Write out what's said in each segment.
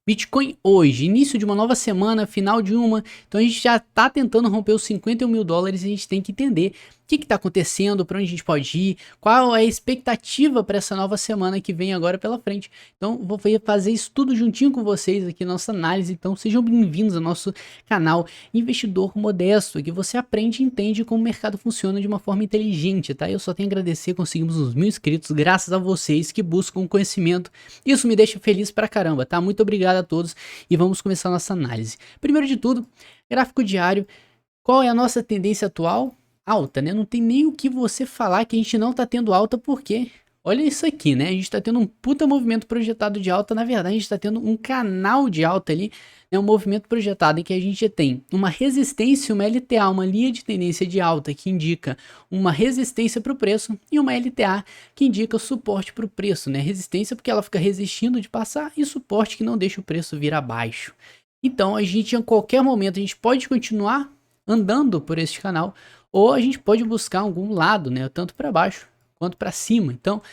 Bitcoin hoje, início de uma nova semana, final de uma, então a gente já tá tentando romper os 51 mil dólares e a gente tem que entender o que está acontecendo, para onde a gente pode ir, qual é a expectativa para essa nova semana que vem agora pela frente. Então vou fazer isso tudo juntinho com vocês aqui, nossa análise, então sejam bem-vindos ao nosso canal Investidor Modesto, que você aprende e entende como o mercado funciona de uma forma inteligente, tá? Eu só tenho a agradecer, conseguimos uns 1000 inscritos, graças a vocês que buscam conhecimento, isso me deixa feliz pra caramba, tá? Muito obrigado a todos e vamos começar a nossa análise. Primeiro de tudo, gráfico diário, qual é a nossa tendência atual? Alta, né? Não tem nem o que você falar que a gente não tá tendo alta, porque olha isso aqui, né? A gente tá tendo um puta movimento projetado de alta, na verdade a gente tá tendo um canal de alta ali, né? Um movimento projetado em que a gente tem uma resistência, uma LTA, uma linha de tendência de alta que indica uma resistência para o preço e uma LTA que indica o suporte para o preço, né? Resistência porque ela fica resistindo de passar e suporte que não deixa o preço vir abaixo. Então a gente, em qualquer momento, a gente pode continuar andando por este canal, ou a gente pode buscar algum lado, né, tanto para baixo quanto para cima. Então,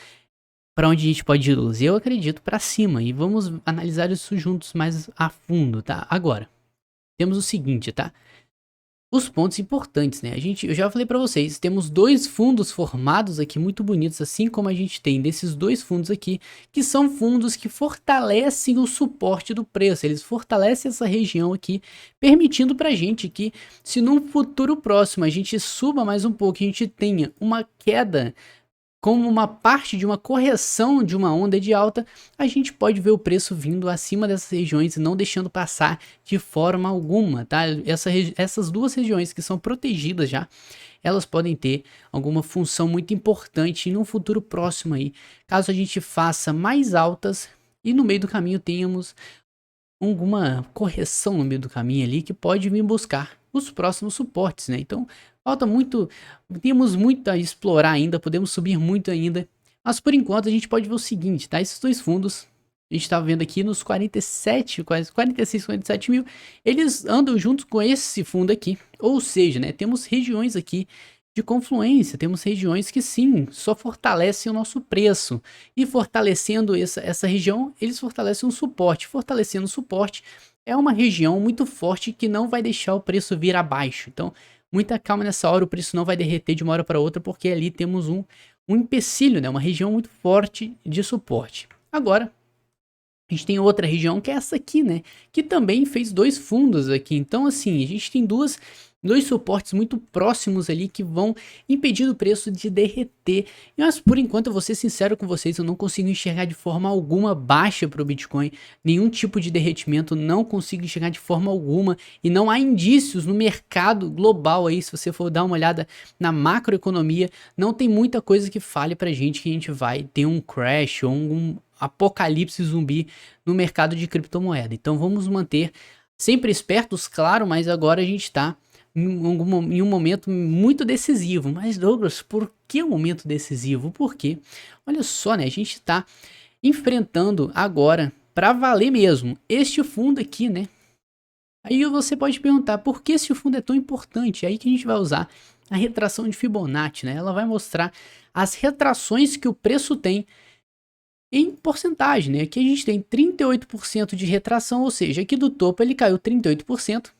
para onde a gente pode ir, Luz? Eu acredito para cima, e vamos analisar isso juntos mais a fundo, tá? Agora, temos o seguinte, tá? Os pontos importantes, né? Eu já falei para vocês, temos dois fundos formados aqui muito bonitos, assim como a gente tem desses dois fundos aqui, que são fundos que fortalecem o suporte do preço, eles fortalecem essa região aqui, permitindo pra gente que, se num futuro próximo a gente suba mais um pouco, a gente tenha uma queda como uma parte de uma correção de uma onda de alta, a gente pode ver o preço vindo acima dessas regiões e não deixando passar de forma alguma, tá? Essas duas regiões que são protegidas já, elas podem ter alguma função muito importante no futuro próximo aí, caso a gente faça mais altas e no meio do caminho tenhamos alguma correção no meio do caminho ali que pode vir buscar os próximos suportes, né? Então, falta muito, temos muito a explorar ainda, podemos subir muito ainda, mas por enquanto a gente pode ver o seguinte, tá? Esses dois fundos, a gente tá vendo aqui nos 47, quase 46, 47 mil, eles andam juntos com esse fundo aqui, ou seja, né? Temos regiões aqui de confluência, temos regiões que sim, só fortalecem o nosso preço, e fortalecendo essa região, eles fortalecem o suporte, fortalecendo o suporte, é uma região muito forte que não vai deixar o preço vir abaixo, então muita calma nessa hora, o preço não vai derreter de uma hora para outra, porque ali temos um empecilho, né? Uma região muito forte de suporte. Agora, a gente tem outra região que é essa aqui, né? Que também fez dois fundos aqui. Então, assim, a gente tem dois suportes muito próximos ali que vão impedir o preço de derreter. Mas por enquanto, eu vou ser sincero com vocês, eu não consigo enxergar de forma alguma baixa para o Bitcoin. Nenhum tipo de derretimento, não consigo enxergar de forma alguma. E não há indícios no mercado global aí, se você for dar uma olhada na macroeconomia, não tem muita coisa que fale pra gente que a gente vai ter um crash ou um apocalipse zumbi no mercado de criptomoeda. Então vamos manter sempre espertos, claro, mas agora a gente tá em um momento muito decisivo. Mas Douglas, por que um momento decisivo? Porque, olha só, né, a gente tá enfrentando agora, para valer mesmo, este fundo aqui, né? Aí você pode perguntar, por que esse fundo é tão importante? É aí que a gente vai usar a retração de Fibonacci, né? Ela vai mostrar as retrações que o preço tem em porcentagem, né? Aqui a gente tem 38% de retração, ou seja, aqui do topo ele caiu 38%,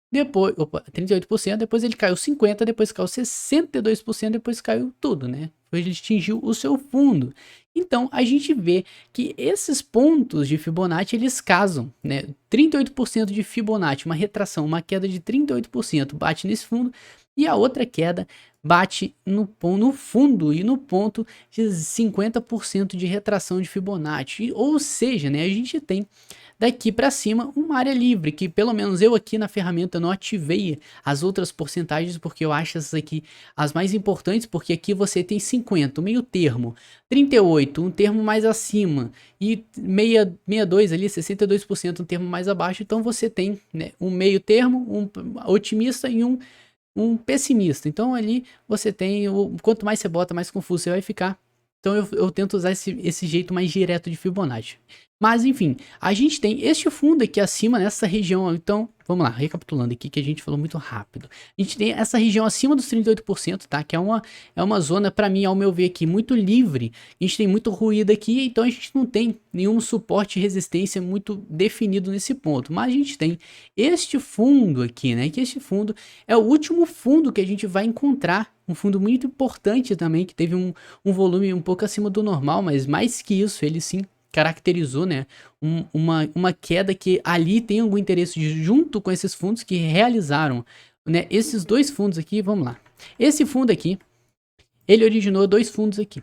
depois, 38%, depois ele caiu 50%, depois caiu 62%, depois caiu tudo, né? Depois ele atingiu o seu fundo. Então a gente vê que esses pontos de Fibonacci eles casam, né? 38% de Fibonacci, uma retração, uma queda de 38% bate nesse fundo, e a outra queda bate no fundo e no ponto de 50% de retração de Fibonacci. Ou seja, né, a gente tem daqui para cima uma área livre, que pelo menos eu aqui na ferramenta não ativei as outras porcentagens, porque eu acho essas aqui as mais importantes, porque aqui você tem 50, um meio termo, 38, um termo mais acima, e 62 ali, 62%, um termo mais abaixo, então você tem, né, um meio termo, um otimista e um pessimista. Então ali você tem, quanto mais você bota, mais confuso você vai ficar. então eu tento usar esse jeito mais direto de Fibonacci. Mas enfim, a gente tem este fundo aqui acima nessa região, então vamos lá, recapitulando aqui que a gente falou muito rápido. A gente tem essa região acima dos 38%, tá? Que é uma zona, para mim, ao meu ver aqui, muito livre. A gente tem muito ruído aqui, então a gente não tem nenhum suporte e resistência muito definido nesse ponto. Mas a gente tem este fundo aqui, né? Que este fundo é o último fundo que a gente vai encontrar. Um fundo muito importante também, que teve um volume um pouco acima do normal, mas mais que isso, ele sim caracterizou, né, uma queda que ali tem algum interesse junto com esses fundos que realizaram, né, esses dois fundos aqui, vamos lá. Esse fundo aqui, ele originou dois fundos aqui.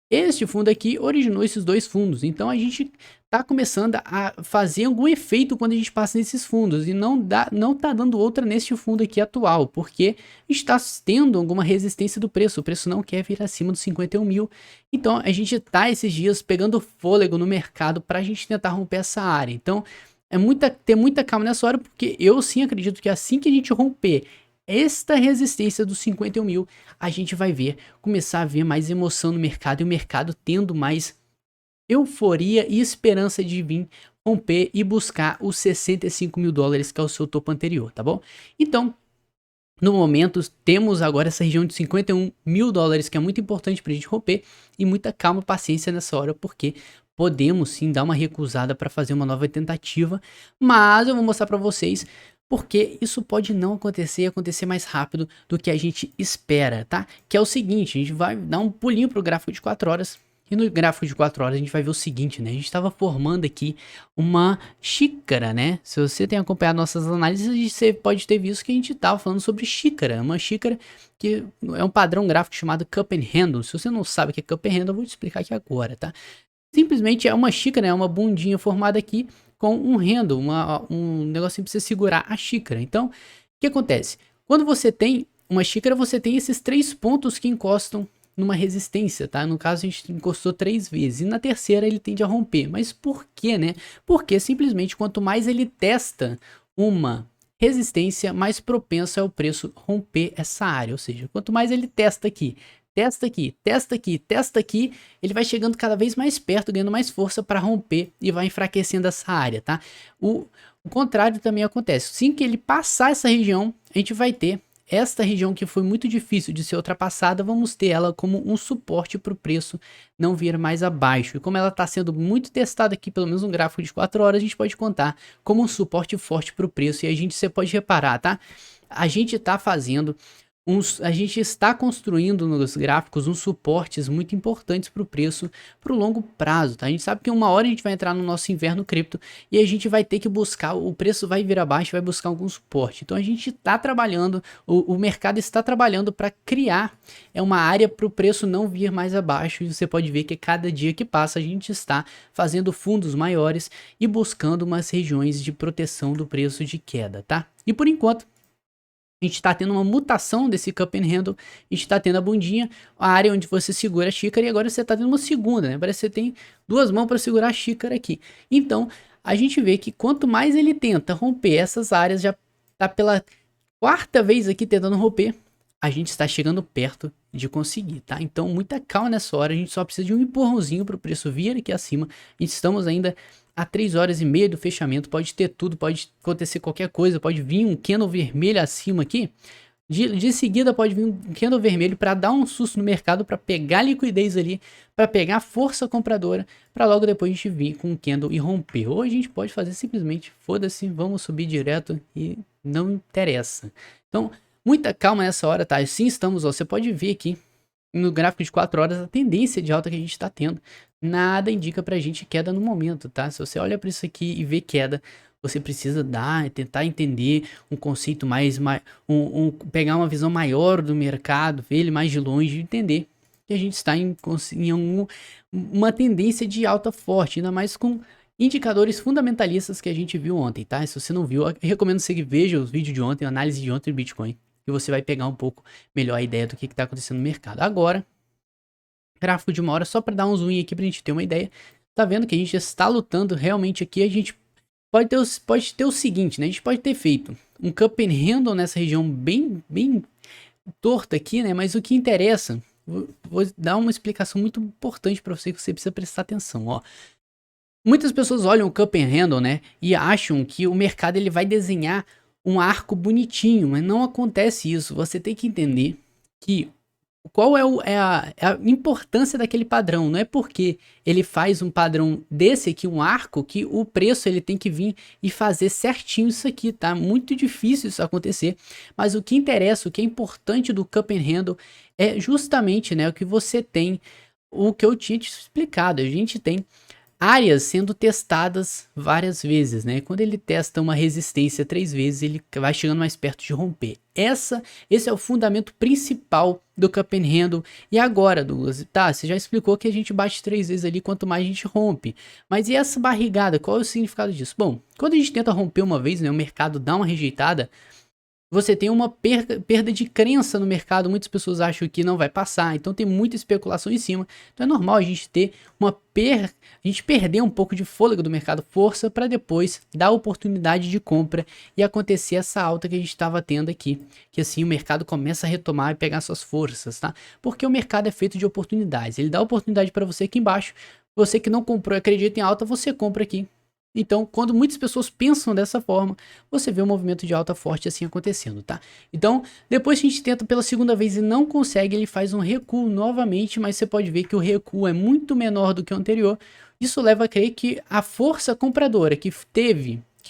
Este fundo aqui originou esses dois fundos, então a gente tá começando a fazer algum efeito quando a gente passa nesses fundos e não tá dando outra neste fundo aqui atual, porque está tendo alguma resistência do preço, o preço não quer vir acima dos 51 mil, então a gente tá esses dias pegando fôlego no mercado para a gente tentar romper essa área, então ter muita calma nessa hora, porque eu sim acredito que assim que a gente romper esta resistência dos 51 mil, a gente vai começar a ver mais emoção no mercado e o mercado tendo mais euforia e esperança de vir romper e buscar os 65 mil dólares, que é o seu topo anterior, tá bom? Então, no momento, temos agora essa região de 51 mil dólares, que é muito importante para a gente romper, e muita calma e paciência nessa hora, porque podemos sim dar uma recusada para fazer uma nova tentativa, mas eu vou mostrar para vocês porque isso pode não acontecer e acontecer mais rápido do que a gente espera, tá? Que é o seguinte, a gente vai dar um pulinho pro gráfico de 4 horas. E no gráfico de 4 horas a gente vai ver o seguinte, né? A gente estava formando aqui uma xícara, né? Se você tem acompanhado nossas análises, você pode ter visto que a gente estava falando sobre xícara. Uma xícara que é um padrão gráfico chamado Cup and Handle. Se você não sabe o que é Cup and Handle, eu vou te explicar aqui agora, tá? Simplesmente é uma xícara, é uma bundinha formada aqui com um handle, um negocinho para você segurar a xícara. Então, o que acontece? Quando você tem uma xícara, você tem esses 3 pontos que encostam numa resistência, tá? No caso, a gente encostou 3 vezes. E na terceira, ele tende a romper. Mas por quê, né? Porque simplesmente quanto mais ele testa uma resistência, mais propenso é o preço romper essa área. Ou seja, quanto mais ele testa aqui, testa aqui, testa aqui, testa aqui, ele vai chegando cada vez mais perto, ganhando mais força para romper e vai enfraquecendo essa área, tá? O contrário também acontece. Assim que ele passar essa região, a gente vai ter esta região que foi muito difícil de ser ultrapassada, vamos ter ela como um suporte para o preço não vir mais abaixo. E como ela está sendo muito testada aqui, pelo menos no gráfico de 4 horas, a gente pode contar como um suporte forte para o preço. E você pode reparar, tá? A gente está fazendo a gente está construindo nos gráficos uns suportes muito importantes para o preço para o longo prazo, tá? A gente sabe que uma hora a gente vai entrar no nosso inverno cripto e a gente vai ter que buscar, o preço vai vir abaixo, vai buscar algum suporte. Então a gente está trabalhando, o mercado está trabalhando para criar uma área para o preço não vir mais abaixo e você pode ver que cada dia que passa a gente está fazendo fundos maiores e buscando umas regiões de proteção do preço de queda, tá? E por enquanto, a gente está tendo uma mutação desse cup and handle, a gente está tendo a bundinha, a área onde você segura a xícara e agora você está tendo uma segunda, né? Parece que você tem 2 mãos para segurar a xícara aqui. Então, a gente vê que quanto mais ele tenta romper essas áreas, já está pela 4ª vez aqui tentando romper, a gente está chegando perto de conseguir, tá? Então, muita calma nessa hora, a gente só precisa de um empurrãozinho para o preço vir aqui acima. Estamos ainda a 3 horas e meia do fechamento, pode ter tudo, pode acontecer qualquer coisa, pode vir um candle vermelho acima aqui, de seguida pode vir um candle vermelho para dar um susto no mercado, para pegar liquidez ali, para pegar força compradora, para logo depois a gente vir com um candle e romper. Ou a gente pode fazer simplesmente, foda-se, vamos subir direto e não interessa. Então, muita calma nessa hora, tá? Sim, estamos, ó, você pode ver aqui no gráfico de 4 horas a tendência de alta que a gente está tendo. Nada indica pra gente queda no momento, tá? Se você olha para isso aqui e vê queda, você precisa tentar entender um conceito pegar uma visão maior do mercado, ver ele mais de longe e entender que a gente está em uma tendência de alta forte, ainda mais com indicadores fundamentalistas que a gente viu ontem, tá? Se você não viu, eu recomendo que você veja os vídeos de ontem, a análise de ontem do Bitcoin, e você vai pegar um pouco melhor a ideia do que está acontecendo no mercado. Agora, gráfico de 1 hora, só para dar um zoom aqui pra gente ter uma ideia. Tá vendo que a gente está lutando realmente aqui, a gente pode ter o seguinte, né? A gente pode ter feito um cup and handle nessa região bem torta aqui, né? Mas o que interessa, vou dar uma explicação muito importante para você que você precisa prestar atenção, ó. Muitas pessoas olham o Cup and Handle, né, e acham que o mercado ele vai desenhar um arco bonitinho, mas não acontece isso. Você tem que entender que qual é a importância daquele padrão. Não é porque ele faz um padrão desse aqui, um arco, que o preço ele tem que vir e fazer certinho isso aqui, tá? Muito difícil isso acontecer, mas o que interessa, o que é importante do Cup and Handle é justamente, né, o que você tem, o que eu tinha te explicado. A gente tem áreas sendo testadas várias vezes, né? Quando ele testa uma resistência 3 vezes, ele vai chegando mais perto de romper. Esse é o fundamento principal do Cup and Handle. E agora, Douglas, tá, você já explicou que a gente bate 3 vezes ali, quanto mais a gente rompe. Mas e essa barrigada, qual é o significado disso? Bom, quando a gente tenta romper uma vez, né, o mercado dá uma rejeitada, você tem uma perda de crença no mercado, muitas pessoas acham que não vai passar, então tem muita especulação em cima. Então é normal a gente ter a gente perder um pouco de fôlego do mercado, força, para depois dar oportunidade de compra e acontecer essa alta que a gente estava tendo aqui, que assim o mercado começa a retomar e pegar suas forças, tá? Porque o mercado é feito de oportunidades, ele dá oportunidade para você aqui embaixo, você que não comprou e acredita em alta, você compra aqui. Então, quando muitas pessoas pensam dessa forma, você vê um movimento de alta forte assim acontecendo, tá? Então, depois que a gente tenta pela segunda vez e não consegue, ele faz um recuo novamente, mas você pode ver que o recuo é muito menor do que o anterior. Isso leva a crer que a força compradora que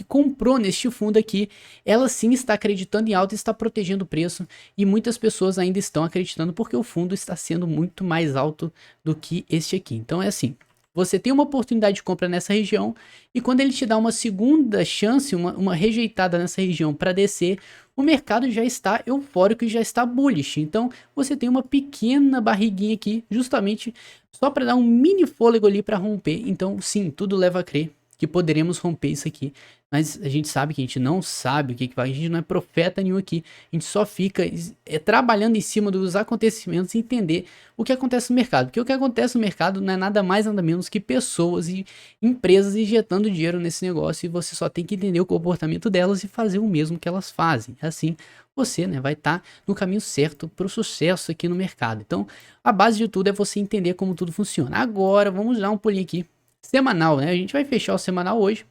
comprou neste fundo aqui, ela sim está acreditando em alta e está protegendo o preço, e muitas pessoas ainda estão acreditando porque o fundo está sendo muito mais alto do que este aqui. Então é assim, você tem uma oportunidade de compra nessa região, e quando ele te dá uma segunda chance, uma rejeitada nessa região para descer, o mercado já está eufórico e já está bullish. Então você tem uma pequena barriguinha aqui, justamente só para dar um mini fôlego ali para romper. Então sim, tudo leva a crer que poderemos romper isso aqui, mas a gente sabe que a gente não sabe o que vai, a gente não é profeta nenhum aqui, a gente só fica trabalhando em cima dos acontecimentos e entender o que acontece no mercado, porque o que acontece no mercado não é nada mais nada menos que pessoas e empresas injetando dinheiro nesse negócio, e você só tem que entender o comportamento delas e fazer o mesmo que elas fazem. Assim você, né, vai estar no caminho certo para o sucesso aqui no mercado. Então a base de tudo é você entender como tudo funciona. Agora vamos dar um pulinho aqui semanal, né? A gente vai fechar o semanal hoje.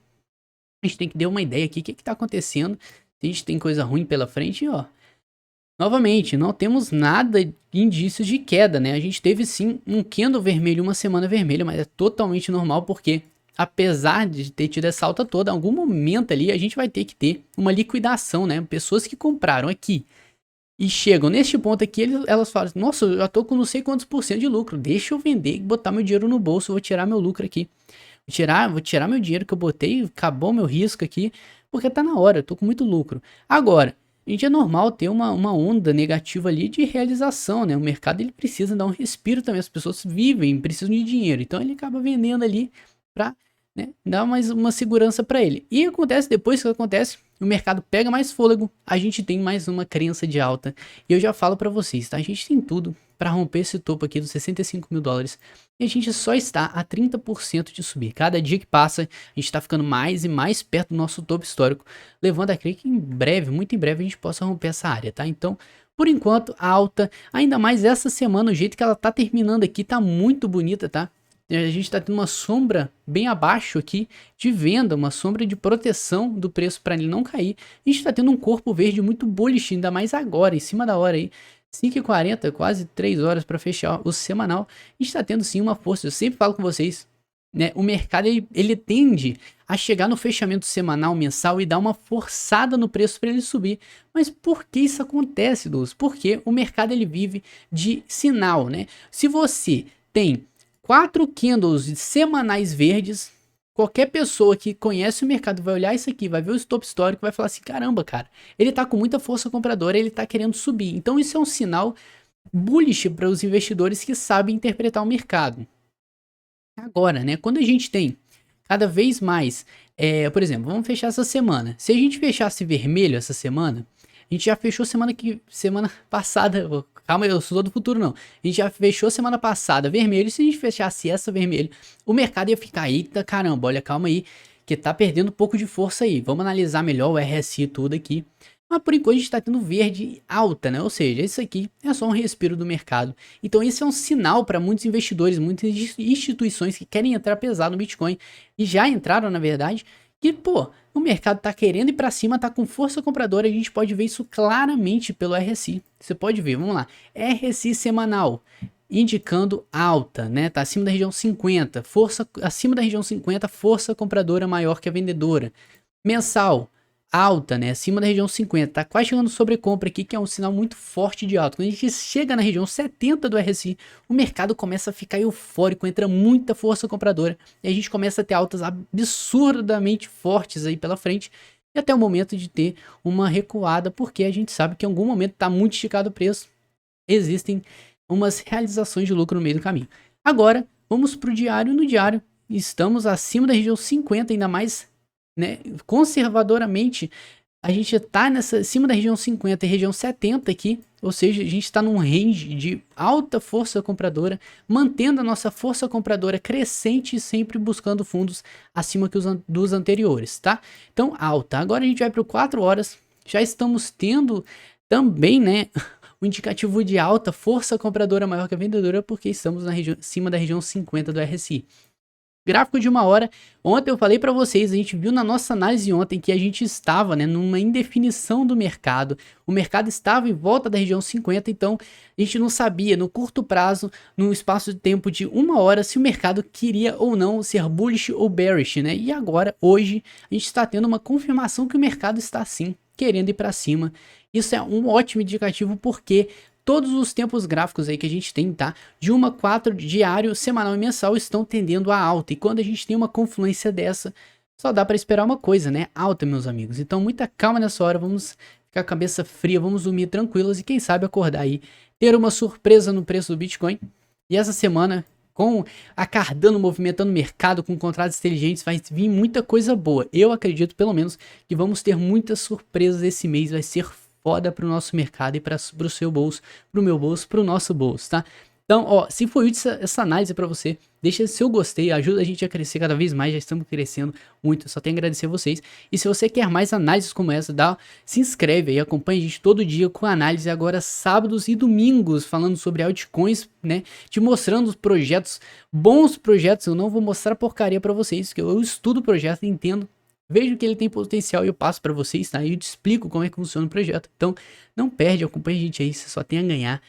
A gente tem que dar uma ideia aqui, o que tá acontecendo. Se a gente tem coisa ruim pela frente, ó. Novamente, não temos nada de indícios de queda, né? A gente teve sim um candle vermelho, uma semana vermelha, mas é totalmente normal porque, apesar de ter tido essa alta toda, em algum momento ali a gente vai ter que ter uma liquidação, né? Pessoas que compraram aqui e chegam neste ponto aqui, elas falam, nossa, eu já tô com não sei quantos por cento de lucro, deixa eu vender e botar meu dinheiro no bolso, vou tirar meu lucro aqui. Vou tirar meu dinheiro que eu botei, acabou meu risco aqui, porque tá na hora, eu tô com muito lucro. Agora, a gente é normal ter uma onda negativa ali de realização, né? O mercado ele precisa dar um respiro também, as pessoas vivem, precisam de dinheiro, então ele acaba vendendo ali pra, né, dar mais uma segurança para ele. E acontece, depois que acontece, o mercado pega mais fôlego, a gente tem mais uma crença de alta. E eu já falo para vocês, tá? A gente tem tudo para romper esse topo aqui dos 65 mil dólares. E a gente só está a 30% de subir. Cada dia que passa, a gente está ficando mais e mais perto do nosso topo histórico, levando a crer que em breve, muito em breve, a gente possa romper essa área, tá? Então, por enquanto, a alta, ainda mais essa semana, o jeito que ela tá terminando aqui, tá muito bonita, tá? A gente está tendo uma sombra bem abaixo aqui de venda, uma sombra de proteção do preço para ele não cair. A gente está tendo um corpo verde muito bullish, ainda mais agora, em cima da hora aí. 5h40, quase 3 horas para fechar o semanal. A gente está tendo sim uma força, eu sempre falo com vocês, né? O mercado ele tende a chegar no fechamento semanal, mensal e dar uma forçada no preço para ele subir. Mas por que isso acontece, Douglas? Porque o mercado ele vive de sinal, né? Se você tem 4 candles semanais verdes, qualquer pessoa que conhece o mercado vai olhar isso aqui, vai ver o stop histórico, vai falar assim, caramba, cara, ele tá com muita força compradora, ele tá querendo subir. Então isso é um sinal bullish para os investidores que sabem interpretar o mercado. Agora, né, quando a gente tem cada vez mais, por exemplo, vamos fechar essa semana. Se a gente fechasse vermelho essa semana, a gente já fechou semana passada, calma, eu sou do futuro não. A gente já fechou semana passada vermelho, e se a gente fechasse essa vermelho, o mercado ia ficar, eita caramba, olha, calma aí, que tá perdendo um pouco de força aí. Vamos analisar melhor o RSI tudo aqui. Mas por enquanto a gente está tendo verde alta, né? Ou seja, isso aqui é só um respiro do mercado. Então esse é um sinal para muitos investidores, muitas instituições que querem entrar pesado no Bitcoin e já entraram, na verdade, que, pô, o mercado tá querendo ir para cima, tá com força compradora, a gente pode ver isso claramente pelo RSI. Você pode ver, vamos lá, RSI semanal, indicando alta, né? Tá acima da região 50, força acima da região 50, força compradora maior que a vendedora. Mensal, alta, né? Acima da região 50, tá quase chegando sobre compra aqui, que é um sinal muito forte de alta. Quando a gente chega na região 70 do RSI, o mercado começa a ficar eufórico, entra muita força compradora e a gente começa a ter altas absurdamente fortes aí pela frente. E até o momento de ter uma recuada, porque a gente sabe que em algum momento tá muito esticado o preço. Existem umas realizações de lucro no meio do caminho. Agora, vamos para o diário. No diário, estamos acima da região 50, ainda mais, né, conservadoramente, a gente está acima da região 50 e região 70 aqui, ou seja, a gente está num range de alta força compradora, mantendo a nossa força compradora crescente e sempre buscando fundos acima dos anteriores, tá? Então, alta. Agora a gente vai para o 4 horas, já estamos tendo também, né, o indicativo de alta, força compradora maior que a vendedora, porque estamos na região, acima da região 50 do RSI. Gráfico de 1 hora, ontem eu falei para vocês, a gente viu na nossa análise ontem que a gente estava, né, numa indefinição do mercado, o mercado estava em volta da região 50, então a gente não sabia no curto prazo, num espaço de tempo de 1 hora, se o mercado queria ou não ser bullish ou bearish, né, e agora, hoje, a gente está tendo uma confirmação que o mercado está sim, querendo ir para cima. Isso é um ótimo indicativo porque todos os tempos gráficos aí que a gente tem, tá? De 1 a 4, diário, semanal e mensal estão tendendo a alta. E quando a gente tem uma confluência dessa, só dá para esperar uma coisa, né? Alta, meus amigos. Então, muita calma nessa hora, vamos ficar com a cabeça fria, vamos dormir tranquilos e quem sabe acordar aí, ter uma surpresa no preço do Bitcoin. E essa semana, com a Cardano movimentando o mercado com contratos inteligentes, vai vir muita coisa boa. Eu acredito, pelo menos, que vamos ter muitas surpresas esse mês, vai ser foda pro nosso mercado e pro seu bolso, pro meu bolso, pro nosso bolso, tá? Então, ó, se foi útil essa análise para você, deixa seu gostei, ajuda a gente a crescer cada vez mais, já estamos crescendo muito, só tenho a agradecer a vocês. E se você quer mais análises como essa, se inscreve aí, acompanha a gente todo dia com análise agora sábados e domingos, falando sobre altcoins, né, te mostrando os projetos, bons projetos. Eu não vou mostrar porcaria para vocês, porque eu estudo o projeto, entendo, vejo que ele tem potencial e eu passo para vocês, tá? E eu te explico como é que funciona o projeto. Então, não perde, acompanha a gente aí, você só tem a ganhar.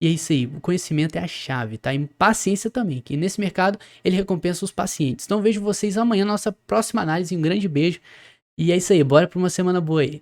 E é isso aí, o conhecimento é a chave, tá? E paciência também, que nesse mercado ele recompensa os pacientes. Então, vejo vocês amanhã na nossa próxima análise. Um grande beijo. E é isso aí, bora para uma semana boa aí.